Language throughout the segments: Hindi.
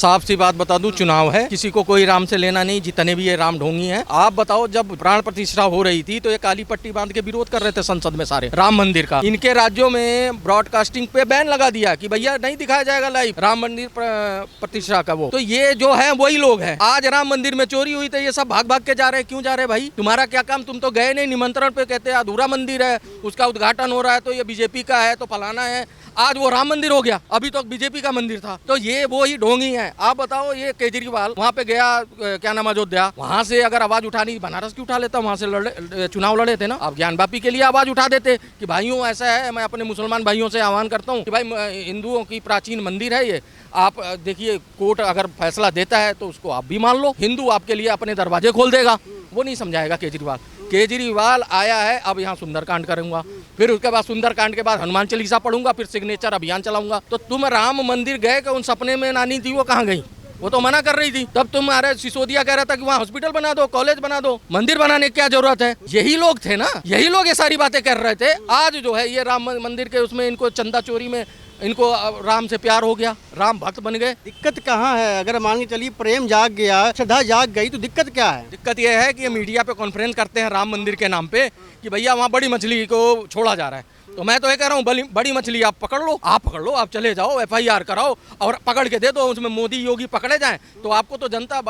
साफ सी बात बता दूं, चुनाव है, किसी को कोई राम से लेना नहीं, जितने भी ये राम ढोंगी हैं। आप बताओ, जब प्राण प्रतिष्ठा हो रही थी तो ये काली पट्टी बांध के विरोध कर रहे थे संसद में सारे राम मंदिर का। इनके राज्यों में ब्रॉडकास्टिंग पे बैन लगा दिया कि भैया नहीं दिखाया जाएगा लाइव राम मंदिर प्रतिष्ठा का। वो तो ये जो है वही लोग हैं। आज राम मंदिर में चोरी हुई तो ये सब भाग भाग के जा रहे हैं। क्यों जा रहे हैं भाई? तुम्हारा क्या काम? तुम तो गए नहीं निमंत्रण पे, कहते हैं अधूरा मंदिर है, उसका उद्घाटन हो रहा है तो ये बीजेपी का है तो फलाना है। आज वो राम मंदिर हो गया, अभी तो बीजेपी का मंदिर था। तो ये वो ही ढोंगी है। आप बताओ, ये केजरीवाल वहाँ पे गया, क्या नाम, अयोध्या, वहाँ से अगर आवाज उठानी, बनारस की उठा लेता, वहाँ से चुनाव लड़े थे ना। आप ज्ञानवापी के लिए आवाज उठा देते कि भाइयों ऐसा है। मैं अपने मुसलमान भाइयों से आह्वान करता हूँ कि भाई हिंदुओं की प्राचीन मंदिर है ये, आप देखिए कोर्ट अगर फैसला देता है तो उसको आप भी मान लो, हिंदू आपके लिए अपने दरवाजे खोल देगा। वो नहीं समझाएगा केजरीवाल। केजरीवाल आया है, अब यहाँ सुंदरकांड करूंगा, फिर उसके बाद सुंदरकांड के बाद हनुमान चालीसा पढ़ूंगा, फिर सिग्नेचर अभियान चलाऊंगा। तो तुम राम मंदिर गए कि उन सपने में नानी थी वो कहाँ गई? वो तो मना कर रही थी। तब तुम्हारे सिसोदिया कह रहा था कि वहाँ हॉस्पिटल बना दो, कॉलेज बना दो, मंदिर बनाने की क्या जरूरत है? यही लोग थे ना, यही लोग ये सारी बातें कर रहे थे। आज जो है ये राम मंदिर के उसमें इनको चंदा चोरी में इनको राम से प्यार हो गया, राम भक्त बन गए। दिक्कत कहाँ है? अगर मान के चलिए प्रेम जाग गया, श्रद्धा जाग गई, तो दिक्कत क्या है? दिक्कत यह है कि ये मीडिया पे कॉन्फ्रेंस करते हैं राम मंदिर के नाम पे कि भैया वहाँ बड़ी मछली को छोड़ा जा रहा है। तो मैं तो ये कह रहा हूँ, बड़ी मछली आप पकड़ लो, आप पकड़ लो, आप FIR कराओ और पकड़ के दे दो, उसमें मोदी योगी पकड़े जाएं तो आपको तो जनता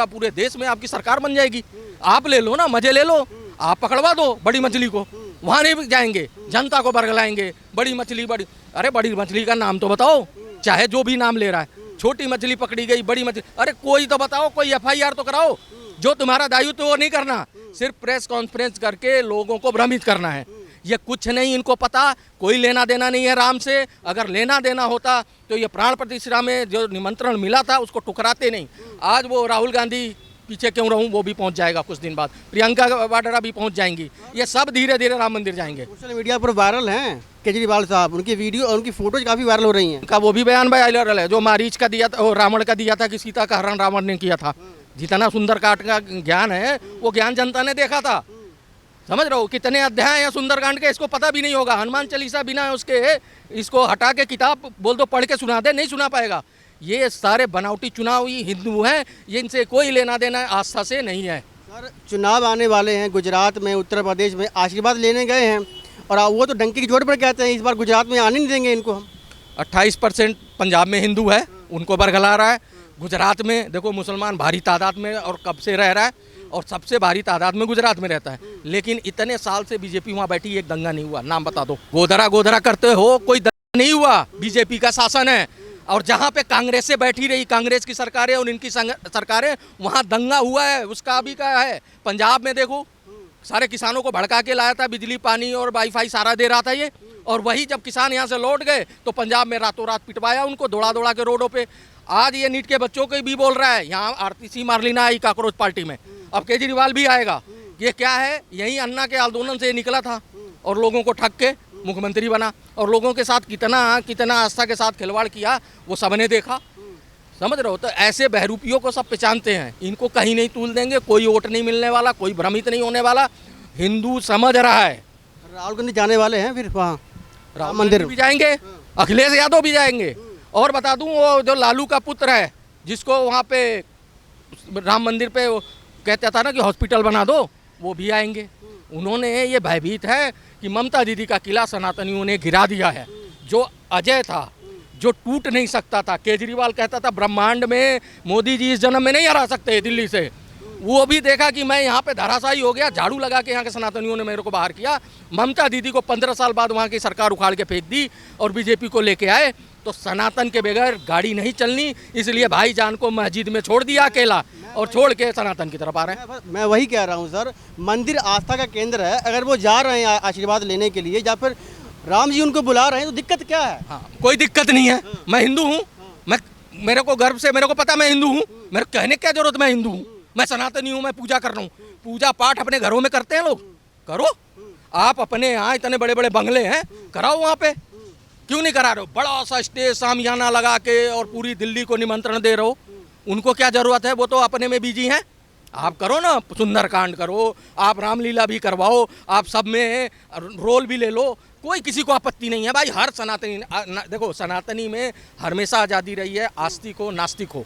पूरे देश में आपकी सरकार बन जाएगी। आप ले लो ना, मजे ले लो, आप पकड़वा दो बड़ी मछली को, वहाँ नहीं जाएंगे, जनता को बरगलाएंगे। बड़ी मछली, अरे बड़ी मछली का नाम तो बताओ, चाहे जो भी नाम ले रहा है। छोटी मछली पकड़ी गई, बड़ी मछली, अरे कोई तो बताओ, कोई FIR तो कराओ। जो तुम्हारा दायित्व वो नहीं करना, सिर्फ प्रेस कॉन्फ्रेंस करके लोगों को भ्रमित करना है। ये कुछ नहीं इनको पता, कोई लेना देना नहीं है राम से। अगर लेना देना होता तो ये प्राण प्रतिष्ठा में जो निमंत्रण मिला था उसको टुकराते नहीं। आज वो राहुल गांधी पीछे क्यों रहूं, वो भी पहुंच जाएगा कुछ दिन बाद, प्रियंका वाड्रा भी पहुंच जाएंगी, ये सब धीरे धीरे राम मंदिर जाएंगे। सोशल मीडिया पर वायरल हैं केजरीवाल साहब, उनकी वीडियो और उनकी फोटोज काफी वायरल हो रही हैं। उनका वो भी बयान वायरल है जो मारीच का दिया था, रावण का दिया था कि सीता का हरण रावण ने किया था। जितना सुंदरकांड का ज्ञान है वो ज्ञान जनता ने देखा था। समझ रहे हो कितने अध्याय हैं सुंदरकांड के, इसको पता भी नहीं होगा। हनुमान चालीसा बिना उसके इसको हटा के किताब बोल दो पढ़ के सुना दे, नहीं सुना पाएगा। ये सारे बनावटी चुनावी हिंदू हैं, ये इनसे कोई लेना देना आस्था से नहीं है। सर, चुनाव आने वाले हैं गुजरात में, उत्तर प्रदेश में, आशीर्वाद लेने गए हैं और वो तो डंके की चोट पर कहते हैं इस बार गुजरात में आने नहीं देंगे इनको हम। 28% पंजाब में हिंदू है, उनको बरगला रहा है। गुजरात में देखो मुसलमान भारी तादाद में और कब से रह रहा है, और सबसे भारी तादाद में गुजरात में रहता है। लेकिन इतने साल से बीजेपी वहाँ बैठी, एक दंगा नहीं हुआ। नाम बता दो, गोधरा करते हो, कोई दंगा नहीं हुआ। बीजेपी का शासन है। और जहाँ पे कांग्रेस से बैठी रही, कांग्रेस की सरकारें और इनकी सरकारें, वहाँ दंगा हुआ है। उसका अभी का है। पंजाब में देखो, सारे किसानों को भड़का के लाया था, बिजली पानी और वाईफाई सारा दे रहा था ये। और वही जब किसान यहाँ से लौट गए तो पंजाब में रातों रात पिटवाया उनको, दौड़ा के रोडों पे। आज ये नीट के बच्चों को भी बोल रहा है, यहाँ RTC मारलीना आई काकरोच पार्टी में, अब केजरीवाल भी आएगा। ये क्या है? यही अन्ना के आंदोलन से निकला था और लोगों को ठग के मुख्यमंत्री बना, और लोगों के साथ कितना आस्था के साथ खिलवाड़ किया वो सबने देखा। समझ रहे हो? तो ऐसे बहरूपियों को सब पहचानते हैं, इनको कहीं नहीं तूल देंगे, कोई वोट नहीं मिलने वाला, कोई भ्रमित नहीं होने वाला। हिंदू समझ रहा है। राहुल गांधी जाने वाले हैं फिर वहाँ राम मंदिर भी जाएंगे, अखिलेश यादव भी जाएंगे। और बता दूं, वो जो लालू का पुत्र है जिसको वहाँ पे राम मंदिर पे कहता था ना कि हॉस्पिटल बना दो, वो भी आएंगे। उन्होंने ये भयभीत है कि ममता दीदी का किला सनातनियों ने गिरा दिया है, जो अजय था, जो टूट नहीं सकता था। केजरीवाल कहता था ब्रह्मांड में मोदी जी इस जन्म में नहीं हरा सकते दिल्ली से। वो भी देखा कि मैं यहाँ पे धराशायी हो गया, झाड़ू लगा के यहाँ के सनातनियों ने मेरे को बाहर किया। ममता दीदी को 15 साल बाद वहाँ की सरकार उखाड़ के फेंक दी और बीजेपी को लेके आए। तो सनातन के बगैर गाड़ी नहीं चलनी, इसलिए भाईजान को मस्जिद में छोड़ दिया अकेला और छोड़ के सनातन की तरफ आ रहे हैं। मैं वही कह रहा हूँ सर, मंदिर आस्था का केंद्र है। अगर वो जा रहे हैं आशीर्वाद लेने के लिए या फिर राम जी उनको बुला रहे हैं तो दिक्कत क्या है? हाँ, कोई दिक्कत नहीं है। मैं हिंदू हूँ, मेरे को गर्व से मेरे को पता मैं हिंदू हूँ। मेरे कहने क्या जरूरत, मैं हिंदू हूँ, मैं सनातनी हूँ, मैं पूजा कर रहा हूँ। पूजा पाठ अपने घरों में करते हैं लोग, करो। आप अपने यहाँ इतने बड़े बड़े बंगले हैं, कराओ वहाँ पे, क्यों नहीं करा रहे हो? बड़ा सा स्टेज सामियाना लगा के और पूरी दिल्ली को निमंत्रण दे रहे हो। उनको क्या जरूरत है? वो तो अपने में बिजी हैं। आप करो ना, सुंदरकांड करो, आप रामलीला भी करवाओ, आप सब में रोल भी ले लो, कोई किसी को आपत्ति नहीं है भाई। हर सनातनी देखो, सनातनी में हमेशा आज़ादी रही है, आस्तिक हो नास्तिक हो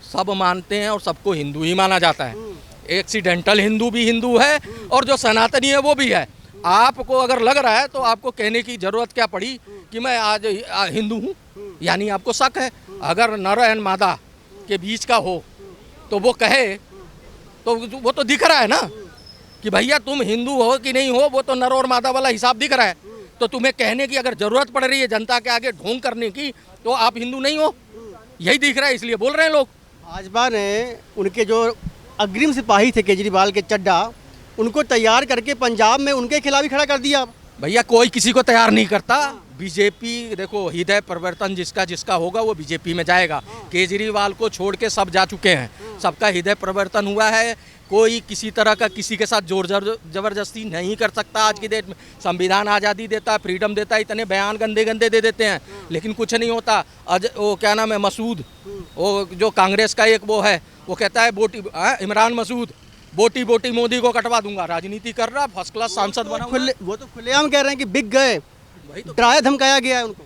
सब मानते हैं और सबको हिंदू ही माना जाता है। एक्सीडेंटल हिंदू भी हिंदू है और जो सनातनी है वो भी है। आपको अगर लग रहा है तो आपको कहने की ज़रूरत क्या पड़ी कि मैं आज हिंदू हूँ, यानी आपको शक है। अगर नर एंड मादा के बीच का हो तो वो कहे, तो वो तो दिख रहा है ना कि भैया तुम हिंदू हो कि नहीं हो, वो तो नर और मादा वाला हिसाब दिख रहा है। तो तुम्हें कहने की अगर ज़रूरत पड़ रही है जनता के आगे ढोंग करने की, तो आप हिंदू नहीं हो, यही दिख रहा है, इसलिए बोल रहे हैं लोग। भाजपा ने उनके जो अग्रिम सिपाही थे केजरीवाल के चड्डा, उनको तैयार करके पंजाब में उनके खिलाफ ही खड़ा कर दिया। भैया कोई किसी को तैयार नहीं करता। बीजेपी देखो, हृदय परिवर्तन जिसका होगा वो बीजेपी में जाएगा। केजरीवाल को छोड़ के सब जा चुके हैं, सबका हृदय परिवर्तन हुआ है। कोई किसी तरह का किसी के साथ जोर जबरदस्ती नहीं कर सकता। आज की डेट में संविधान आज़ादी देता है, फ्रीडम देता है, इतने बयान गंदे गंदे दे देते हैं लेकिन कुछ नहीं होता। वो क्या नाम है, मसूद, वो जो कांग्रेस का एक वो है, वो कहता है बोटी, इमरान मसूद, बोटी बोटी मोदी को कटवा दूंगा। राजनीति कर रहा, फर्स्ट क्लास सांसद बना। वो तो खुलेआम कह रहे हैं कि बिक गए, वही तो डराया धमकाया गया है उनको।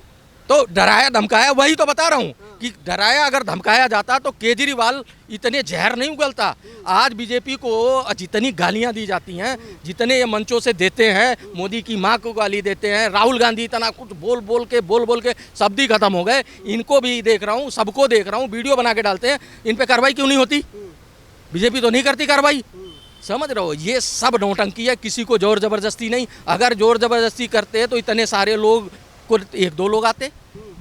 तो डराया धमकाया, वही तो बता रहा हूँ कि डराया अगर धमकाया जाता तो केजरीवाल इतने जहर नहीं उगलता। आज बीजेपी को जितनी गालियां दी जाती हैं, जितने ये मंचों से देते हैं, मोदी की माँ को गाली देते हैं, राहुल गांधी इतना कुछ बोल बोल के शब्द ही खत्म हो गए। इनको भी देख रहा हूँ, सबको देख रहा हूँ, वीडियो बना के डालते हैं। इन पे कार्रवाई क्यों नहीं होती? बीजेपी तो नहीं करती कार्रवाई, समझ रहे हो? ये सब नौटंकी है, किसी को जोर जबरदस्ती नहीं। अगर जोर जबरदस्ती करते तो इतने सारे लोग को 1-2 लोग आते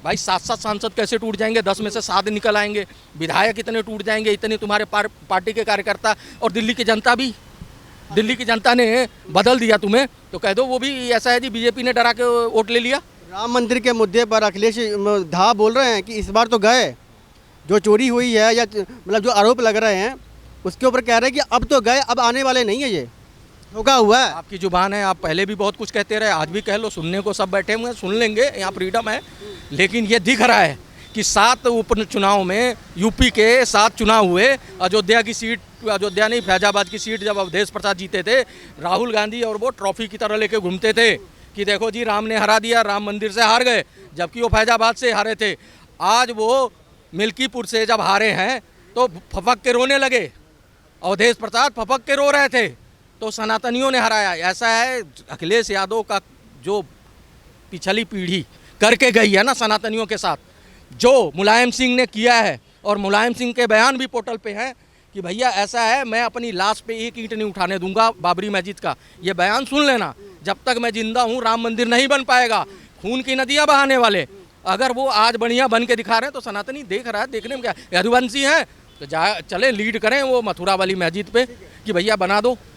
भाई। 7-7 सांसद कैसे टूट जाएंगे? 10 में से 7 निकल आएंगे। विधायक इतने टूट जाएंगे, इतने तुम्हारे पार्टी के कार्यकर्ता। और दिल्ली की जनता भी, दिल्ली की जनता ने बदल दिया तुम्हें, तो कह दो वो भी ऐसा है जी, बीजेपी ने डरा के वोट ले लिया। राम मंदिर के मुद्दे पर अखिलेश धा बोल रहे हैं कि इस बार तो गए, जो चोरी हुई है या मतलब जो आरोप लग रहे हैं उसके ऊपर कह रहे हैं कि अब तो गए, अब आने वाले नहीं है। ये धोखा हुआ है। आपकी जुबान है, आप पहले भी बहुत कुछ कहते रहे, आज भी कह लो, सुनने को सब बैठे हुए हैं, सुन लेंगे, यहाँ फ्रीडम है। लेकिन ये दिख रहा है कि 7 उपचुनाव में यूपी के 7 चुनाव हुए। अयोध्या की सीट, अयोध्या नहीं, फैजाबाद की सीट जब अवधेश प्रसाद जीते थे, राहुल गांधी और वो ट्रॉफी की तरह लेके घूमते थे कि देखो जी राम ने हरा दिया, राम मंदिर से हार गए, जबकि वो फैजाबाद से हारे थे। आज वो मिल्कीपुर से जब हारे हैं तो फपक के रोने लगे। अवधेश प्रसाद फपक के रो रहे थे, तो सनातनियों ने हराया। ऐसा है, अखिलेश यादव का जो पिछली पीढ़ी करके गई है ना सनातनियों के साथ, जो मुलायम सिंह ने किया है, और मुलायम सिंह के बयान भी पोर्टल पे हैं कि भैया ऐसा है, मैं अपनी लाश पे एक ईंट नहीं उठाने दूंगा बाबरी मस्जिद का। ये बयान सुन लेना, जब तक मैं जिंदा हूँ राम मंदिर नहीं बन पाएगा। खून की नदियाँ बहाने वाले अगर वो आज बढ़िया बन के दिखा रहे हैं तो सनातनी देख रहा है, देखने में क्या, यदुवंशी हैं तो चले लीड करें वो मथुरा वाली मस्जिद पे कि भैया बना दो।